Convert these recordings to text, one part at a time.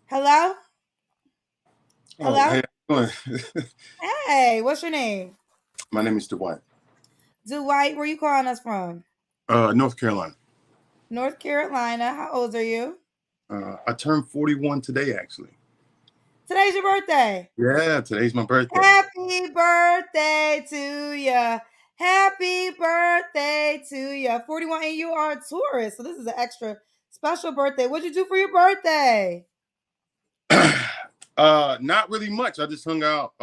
Hello? Oh, Hello? hey, how you doing? Hey, what's your name? My name is Dwight. Dwight, where you calling us from? North Carolina. North Carolina. How old are you? I turned 41 today, actually. Today's your birthday. Yeah, today's my birthday. Happy birthday to ya. Happy birthday to ya. 41, and you are a tourist, so this is an extra special birthday. What'd you do for your birthday? Not really much. I just hung out.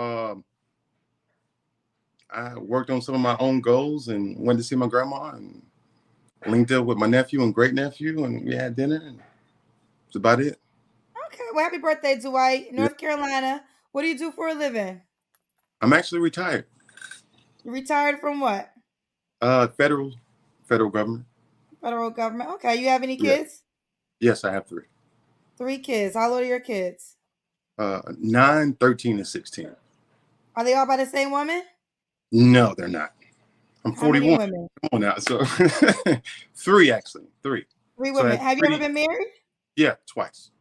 I worked on some of my own goals and went to see my grandma and linked up with my nephew and great nephew, and we had dinner. And that's about it. Okay, well, happy birthday, Dwight. Yeah. North Carolina. What do you do for a living? I'm actually retired. You retired from what? Federal government. Federal government. Okay, you have any Yeah. kids? Yes, I have three. Three kids. How old are your kids? 9, 13, and 16. Are they all by the same woman? No, they're not. I'm How many 41. women? Come on now. So three actually, three. Three So I women. had Have you ever three. been married? Yeah, twice.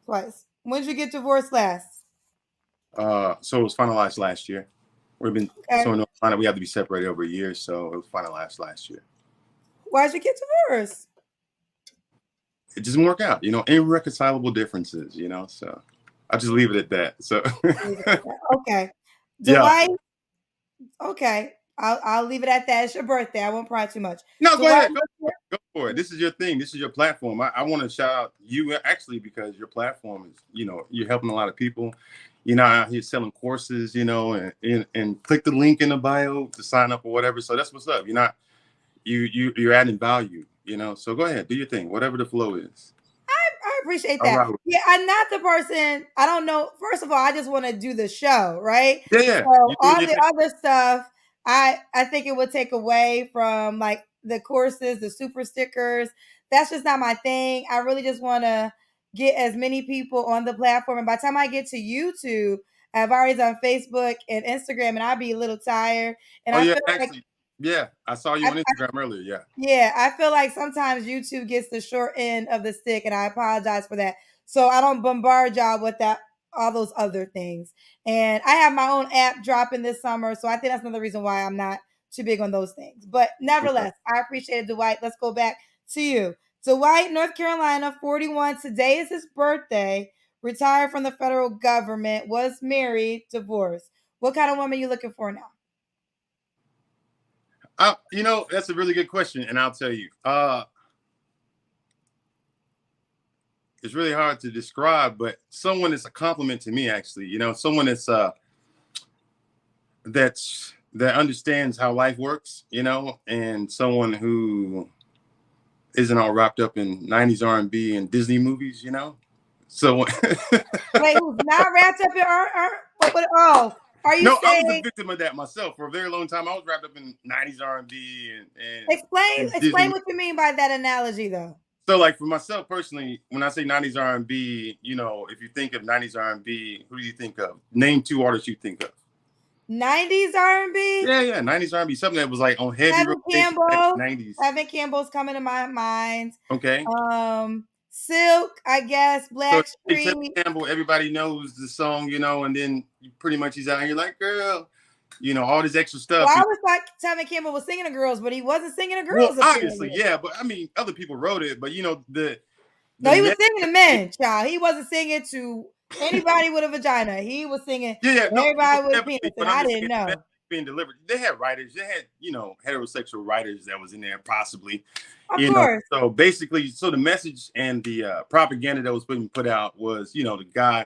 Twice. When did you get divorced last? So it was finalized last year. We've been Okay. so in North Carolina, we have to be separated over a year, so it was finalized last year. Why'd you get divorced? It doesn't work out, irreconcilable differences, So I'll just leave it at that. So Leave it at that. Okay. yeah. Dwight, okay. I'll leave it at that. It's your birthday. I won't pry too much. No, go Dwight, ahead. Go for it. This is your thing. This is your platform. I want to shout out you actually because your platform is, you're helping a lot of people. You're not out here selling courses, and click the link in the bio to sign up or whatever. So that's what's up. You're not you're adding value. So go ahead, do your thing, whatever the flow is. I appreciate All that. right. Yeah, I'm not the person. I don't know. First of all, I just want to do the show, right? Yeah, yeah. So You're doing all your the thing. other stuff, I think it would take away from like the courses, the super stickers. That's just not my thing. I really just want to get as many people on the platform. And by the time I get to YouTube, I've already done Facebook and Instagram, and I'll be a little tired. And Oh I yeah, feel like actually. Yeah. I saw you on Instagram earlier. Yeah. yeah, I feel like sometimes YouTube gets the short end of the stick, and I apologize for that. So I don't bombard y'all with that, all those other things. And I have my own app dropping this summer, so I think that's another reason why I'm not too big on those things. But Okay. nevertheless, I appreciate it, Dwight. Let's go back to you. Dwight, North Carolina, 41. Today is his birthday. Retired from the federal government. Was married, divorced. What kind of woman you looking for now? That's a really good question, and I'll tell you. It's really hard to describe, but someone that's a compliment to me, actually. Someone that understands how life works, and someone who isn't all wrapped up in 90s R&B and Disney movies. So Wait, who's not wrapped up in oh, are you no, I was a saying victim of that myself for a very long time. I was wrapped up in 90s R&B and explain Disney. what you mean by that analogy though? So like for myself personally, when I say 90s R&B, if you think of 90s R&B, who do you think of? Name two artists you think of. 90s R&B? Yeah, yeah, 90s R&B, something that was like on heavy Evan rotation back in Campbell. the 90s. Evan Campbell's coming to my mind. Okay. Silk, I guess, So Blackstreet. Tevin Campbell, everybody knows the song, and then pretty much he's out here like, girl, all this extra Well, stuff. I was like Tevin Campbell was singing to girls, but he wasn't singing to Well, girls obviously, apparently. yeah, but I mean, other people wrote it, but the No, he was message. singing to men, child. He wasn't singing to anybody with a vagina. He was singing Yeah, yeah, to no, everybody with a penis, definitely. and But I'm I just didn't saying the know. message being delivered. They had writers. They had, heterosexual writers that was in there possibly. Of course. So basically, so the message and the propaganda that was being put out was, the guy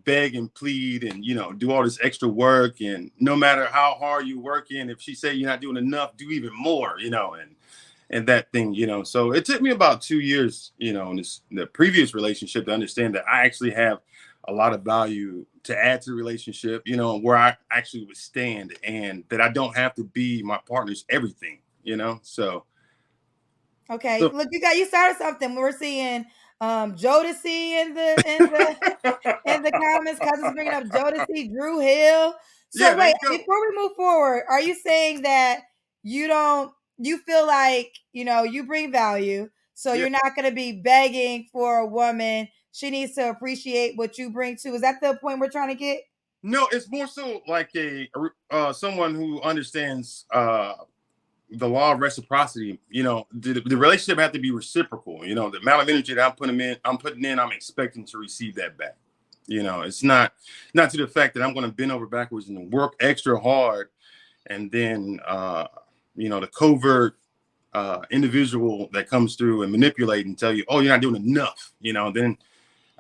beg and plead and do all this extra work, and no matter how hard you work in, if she say you're not doing enough, do even more, and that thing. So it took me about 2 years, in the previous relationship to understand that I actually have a lot of value to add to the relationship, where I actually would stand, and that I don't have to be my partner's everything. Okay, So look, you started something. We're seeing Jodeci in the comments. Cousins bringing up Jodeci, Drew Hill. yeah, So there wait, you go. before we move forward, are you saying that you don't you feel like you bring value, so Yeah. you're not going to be begging for a woman? she needs to appreciate what you bring to. Is that the point we're trying to get? No, it's more so like a someone who understands the law of reciprocity. You know, the relationship have to be reciprocal. You know, the amount of energy that I'm putting in, I'm expecting to receive that back. You know, it's not to the fact that I'm going to bend over backwards and work extra hard, and then you know, the covert individual that comes through and manipulate and tell you, oh, you're not doing enough. You know, then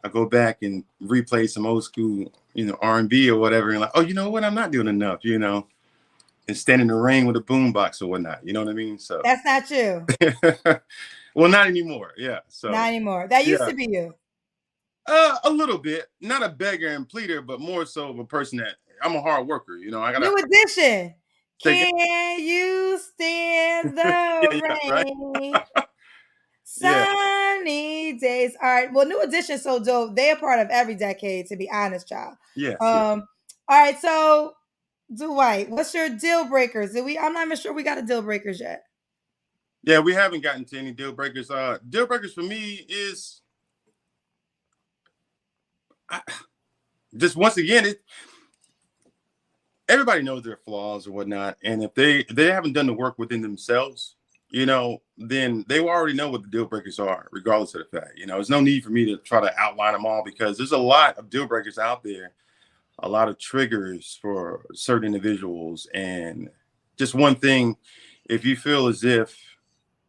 I go back and replay some old school, you know, R&B or whatever, and like, oh, you know what, I'm not doing enough. You know, and stand in the rain with a boombox or whatnot. You know what I mean? So, That's not you. well, not anymore. Yeah. Not So, anymore. That used yeah, to be you. a little bit. Not a beggar and pleader, but more so of a person that I'm a hard worker. You know, I gotta New edition. say, Can you stand yeah, the yeah, right, rain? yeah, Sunny days. All right. Well, New Edition so dope. They are part of every decade, to be honest, child. yes, yeah, All right. So, Dwight, what's your deal breakers? Did we? I'm not even sure we got a deal breakers yet. yeah. We haven't gotten to any deal breakers. Deal breakers for me is I, just once again, everybody knows their flaws or whatnot, and if they haven't done the work within themselves, you know, then they will already know what the deal breakers are, regardless of the fact. You know, there's no need for me to try to outline them all because there's a lot of deal breakers out there, a lot of triggers for certain individuals, and just one thing, if you feel as if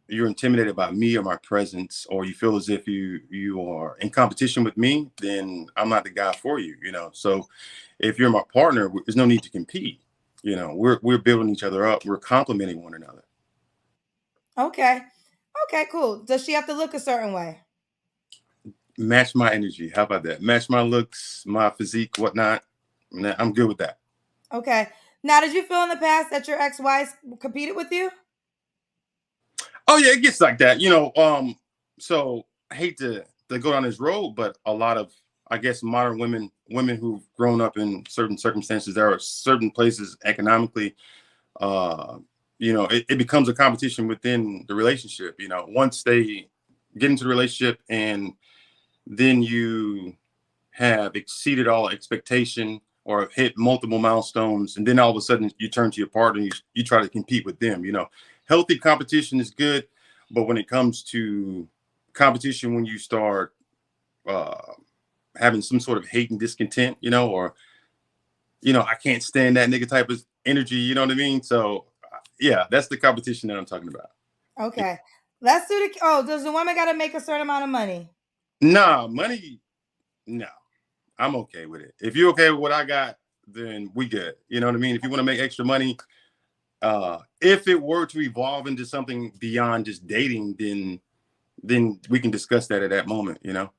you're intimidated by me or my presence, or you feel as if you are in competition with me, then I'm not the guy for you. You know, so if you're my partner, there's no need to compete. You know, we're building each other up. We're complementing one another. Okay. Okay, cool. Does she have to look a certain way? Match my energy. How about that? Match my looks, my physique, whatnot. I'm good with that. Okay. Now, did you feel in the past that your ex-wives competed with you? Oh yeah, it gets like that. You know, so I hate to go down this road, but a lot of I guess modern women who've grown up in certain circumstances, there are certain places economically, uh, you know, it becomes a competition within the relationship. You know, once they get into the relationship and then you have exceeded all expectation or have hit multiple milestones, and then all of a sudden you turn to your partner and you try to compete with them. You know, healthy competition is good, but when it comes to competition, when you start uh, having some sort of hate and discontent, you know, or you know, I can't stand that nigga type of energy. You know what I mean? So, yeah, that's the competition that I'm talking about. Okay. Let's do the. Oh, does the woman got to make a certain amount of money? Nah, money. No, I'm okay with it. If you're okay with what I got, then we good. You know what I mean? If you want to make extra money, if it were to evolve into something beyond just dating, then we can discuss that at that moment. You know,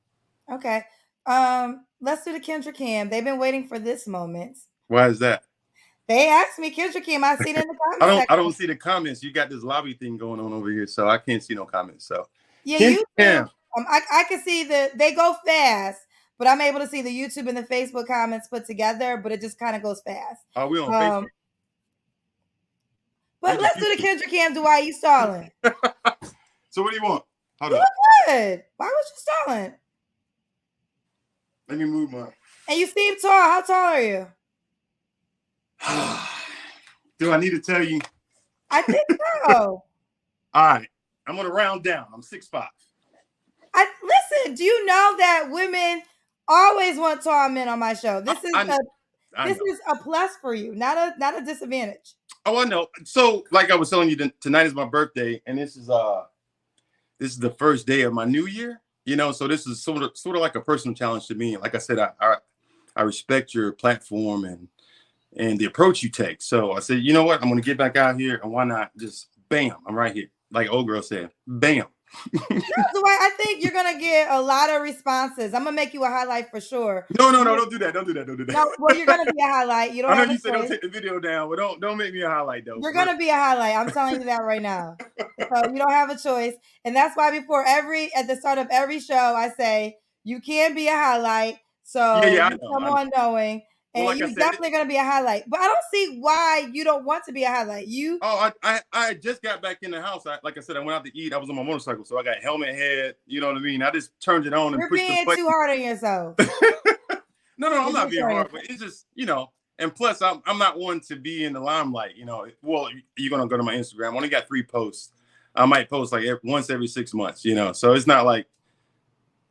Okay. Let's do the Kendra Cam. They've been waiting for this moment. why is that? They asked me, Kendra Cam. I seen it in the I comment don't I section. don't see the comments. You got this lobby thing going on over here, so I can't see no comments. So Yeah, Kendra YouTube. Cam, I can see they go fast, but I'm able to see the YouTube and the Facebook comments put together, but it just kind of goes fast. are we on Um, Facebook? but I'm just let's do the Kendra Cam. Dwight, you stalling? so what do you want? Hold You up. look good. Why was you stalling? Let me move my. And you seem tall. How tall are you? Do I need to tell you? I think so. All right, I'm gonna round down. I'm 6'5". I listen. Do you know that women always want tall men on my show? I This know. is a plus for you, not a disadvantage. Oh, I know. So, like I was telling you, tonight is my birthday, and this is the first day of my new year. You know, so this is sort of like a personal challenge to me. Like I said, I respect your platform and the approach you take. So I said, you know what? I'm gonna get back out here, and why not just bam? I'm right here, like old girl said, bam. No, Dwight, I think you're gonna get a lot of responses. I'm gonna make you a highlight for sure. No, no, no, don't do that. Don't do that. Don't do No, well, you're gonna that. be a highlight. You don't I know have a you said don't choice. take the video down, but don't make me a highlight though, You're for real. gonna be a highlight. I'm telling you that right now. So you don't have a choice, and that's why before at the start of every show, I say you can be a highlight. Yeah, So yeah, I you know, come I know. on knowing. Well, and like I you said, definitely gonna be a highlight. But I don't see why you don't want to be a highlight. You I just got back in the house. Like I said, I went out to eat. I was on my motorcycle, so I got helmet head. You know what I mean? I just turned it on and you're pushed the being button. too hard on yourself. No, I'm You're not being too being hard on hard, yourself. but it's just and plus I'm not one to be in the limelight. Well, you're gonna go to my Instagram. I only got 3 posts. I might post like once every 6 months. So it's not like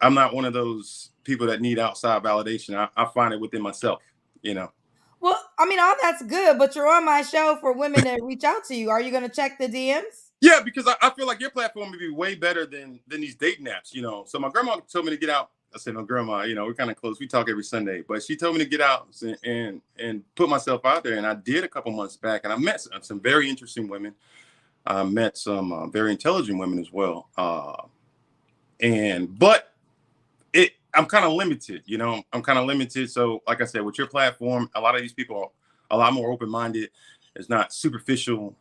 I'm not one of those people that need outside validation. I find it within myself. You know. Well, I mean, all that's good, but you're on my show for women to reach out to you. Are you gonna check the DMs? Yeah, because I feel like your platform would be way better than these dating apps. So my grandma told me to get out. I said, my grandma, we're kind of close. We talk every Sunday, but she told me to get out and put myself out there, and I did a couple months back, and I met some very interesting women. I met some very intelligent women as well. But I'm kind of limited. I'm kind of limited. So, like I said, with your platform, a lot of these people are a lot more open minded. It's not superficial,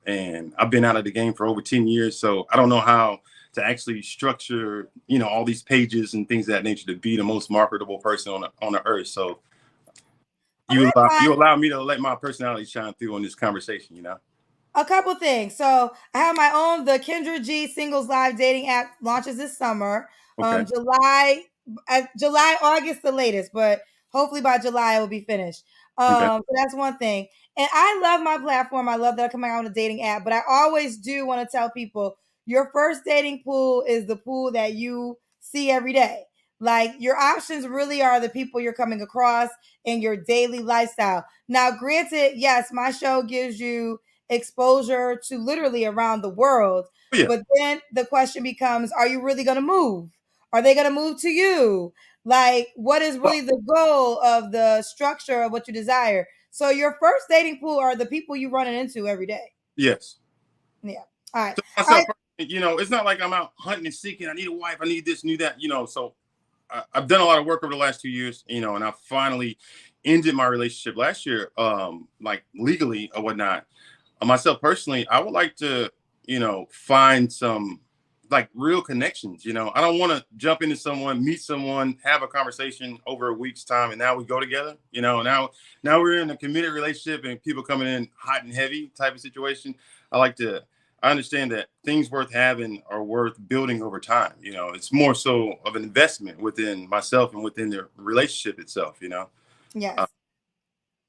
and I've been out of the game for over 10 years. So I don't know how to actually structure, all these pages and things of that nature to be the most marketable person on the earth. So Oh, you allow, that's you fine. allow me to let my personality shine through on this conversation. A couple things. So I have my own. The Kendra G Singles Live dating app launches this summer. Okay. July, August the latest, but hopefully by July it will be finished. Okay. So that's one thing. And I love my platform. I love that I'm coming out on a dating app, but I always do want to tell people your first dating pool is the pool that you see every day. Like your options really are the people you're coming across in your daily lifestyle. Now, granted, yes, my show gives you exposure to literally around the world. Oh, yeah. But then the question becomes, are you really going to move? Are they going to move to you? Like, what is Well, really the goal of the structure of what you desire? So, your first dating pool are the people you running into every day. yes. Yeah. All right. So All myself, right. it's not like I'm out hunting and seeking. I need a wife. I need this, need that. So I've done a lot of work over the last 2 years, and I finally ended my relationship last year, like legally or whatnot. Myself personally, I would like to, find some like real connections. I don't want to jump into someone, meet someone, have a conversation over a week's time, and now we go together. Now we're in a committed relationship, and people coming in hot and heavy type of situation. I like to. I understand that things worth having are worth building over time. It's more so of an investment within myself and within the relationship itself. Uh, Yes,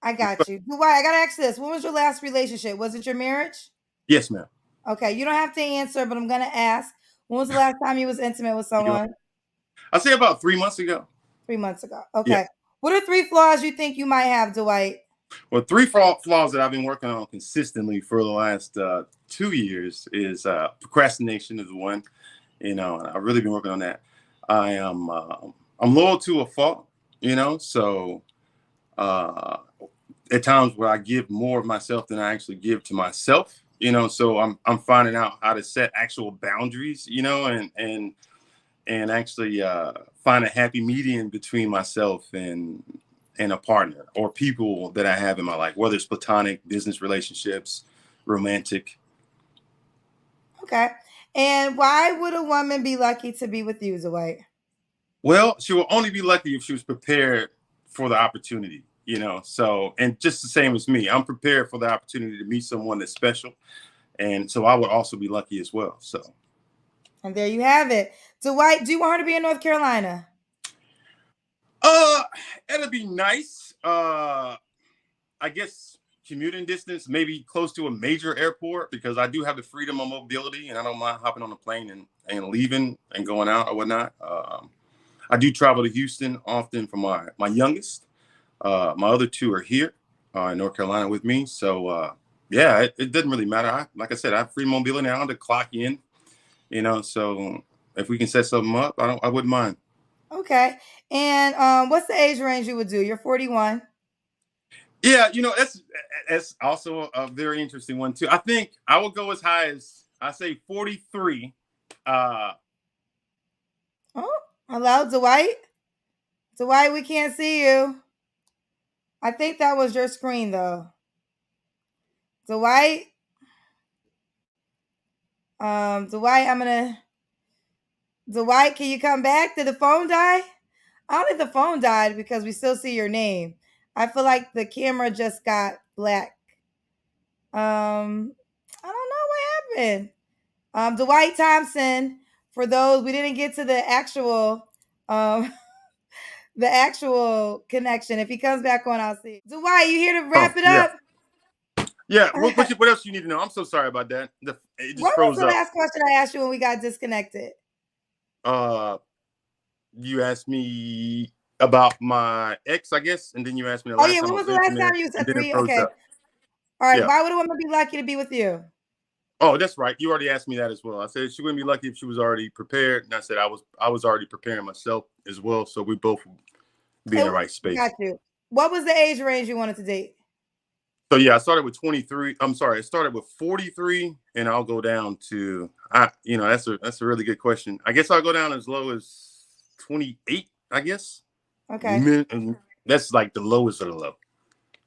I got you. Dwight, I got to ask this. When was your last relationship? Was it your marriage? yes, ma'am. Okay. You don't have to answer, but I'm going to ask. When was the last time you was intimate with someone? I say about 3 months ago. 3 months ago. Yeah. Okay. What are three flaws you think you might have, Dwight? Well, three flaws that I've been working on consistently for the last 2 years is procrastination is one. And I've really been working on that. I am I'm loyal to a fault. So uh, at times where I give more of myself than I actually give to myself. So I'm finding out how to set actual boundaries. And actually find a happy median between myself and a partner or people that I have in my life, whether it's platonic, business relationships, romantic. Okay. And why would a woman be lucky to be with you, Dwight? Well, she will only be lucky if she was prepared for the opportunity. So, and just the same as me, I'm prepared for the opportunity to meet someone that's special. And so I would also be lucky as well. So, And there you have it. Dwight, do you want her to be in North Carolina? uh, it'll be nice. I guess commuting distance, maybe close to a major airport, because I do have the freedom of mobility and I don't mind hopping on a plane and leaving and going out or whatnot. I do travel to Houston often for my youngest. My other two are here in North Carolina with me. So, yeah, it doesn't really matter. Like I said, I have free mobility now to clock in. So if we can set something up, I wouldn't mind. Okay. And what's the age range you would do? You're 41. Yeah, that's also a very interesting one too. I think I will go as high as I say 43. Uh Oh, hello, Dwight. Dwight, we can't see you. I think that was your screen though. Dwight, Dwight, Dwight, can you come back? Did the phone die? I don't think the phone died because we still see your name. I feel like the camera just got black. I don't know what happened. Dwight Thompson. For those we didn't get to um the actual connection. If he comes back on, I'll see. Dwight, you here to Oh wrap it yeah, up? yeah. What What else you need to know? I'm so sorry about that. It just was froze the up. last question I asked you when we got disconnected? Uh, you asked me about my ex, I guess, and then you asked me the Oh last yeah, time when I was was the last time intimate, you and said then it three? froze Okay. up. All right. Yeah. Why would a woman be lucky to be with you? Oh, that's right. You already asked me that as well. I said she wouldn't be lucky if she was already prepared, and I said I was already preparing myself as well, so we both be in the And right space. got you. What was the age range you wanted to date? So yeah, I started with 23. I'm sorry, I started with 43, and I'll go down to that's a really good question. I guess I'll go down as low as 28. I guess. Okay. And that's like the lowest of the low.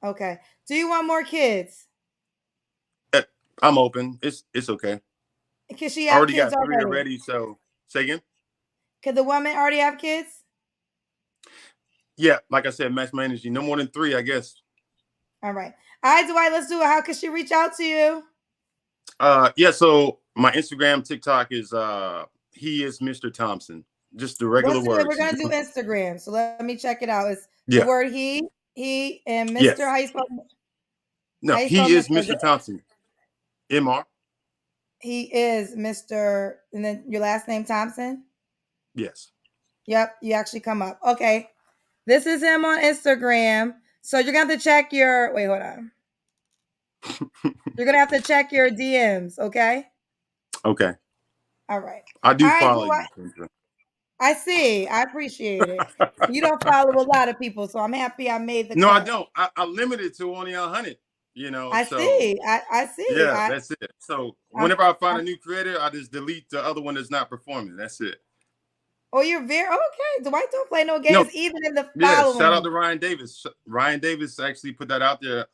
Okay. Do you want more kids? Uh, I'm open. It's okay. Can she I have already kids got three already? already. So say again. Could the woman already have kids? Yeah, like I said, match my energy. No more than three, I guess. All right. All right, Dwight, let's do it. How can she reach out to you? Yeah. So my Instagram, TikTok is he is Mr. Thompson. Just the regular We're words. gonna do Instagram. So let me check it out. It's the Yeah. word he, and Mr. Yes. How No, you spell he is Mr. Mr. Thompson. Mr. He is Mr. and then your last name Thompson? Yes. Yep, you actually come up. Okay. This is him on Instagram. So you're gonna have to check your wait, hold on. You're gonna have to check your DMs, okay? Okay. All right. I All do right, follow Dwight. you, Kendra. I see. I appreciate it. You don't follow a lot of people, so I'm happy I made the No, I cut. don't. I limited to only 100. I So see. I see. yeah, that's it. So I'm, whenever I find I'm a new creator, I just delete the other one that's not performing. That's it. oh, you're very okay. Dwight don't play no No, games, even in the yeah. Shout out following. to Ryan Davis. Ryan Davis actually put that out there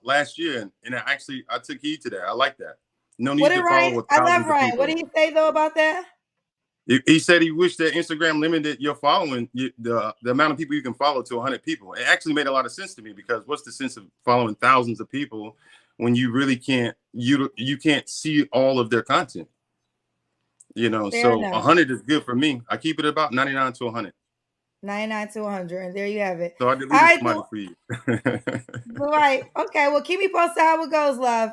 last year, and I took heed to that. I like that. No What need did to Ryan? follow with I love thousands of Ryan. What people. did he say though about that? He said he wished that Instagram limited your following, the amount of people you can follow to 100 people. It actually made a lot of sense to me because what's the sense of following thousands of people when you really you can't see all of their content? Fair So enough. 100 is good for me. I keep it about 99 to 100. 99 to 100, and there you have it. So I All deleted right, somebody for you. Dwight. Okay, well, keep me posted how it goes, love.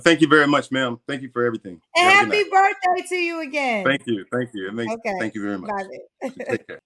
Thank you very much, ma'am. Thank you for everything. And You have a good night. happy birthday to you again. Thank you. Thank you. Okay, Thank you very much. bye. Take care.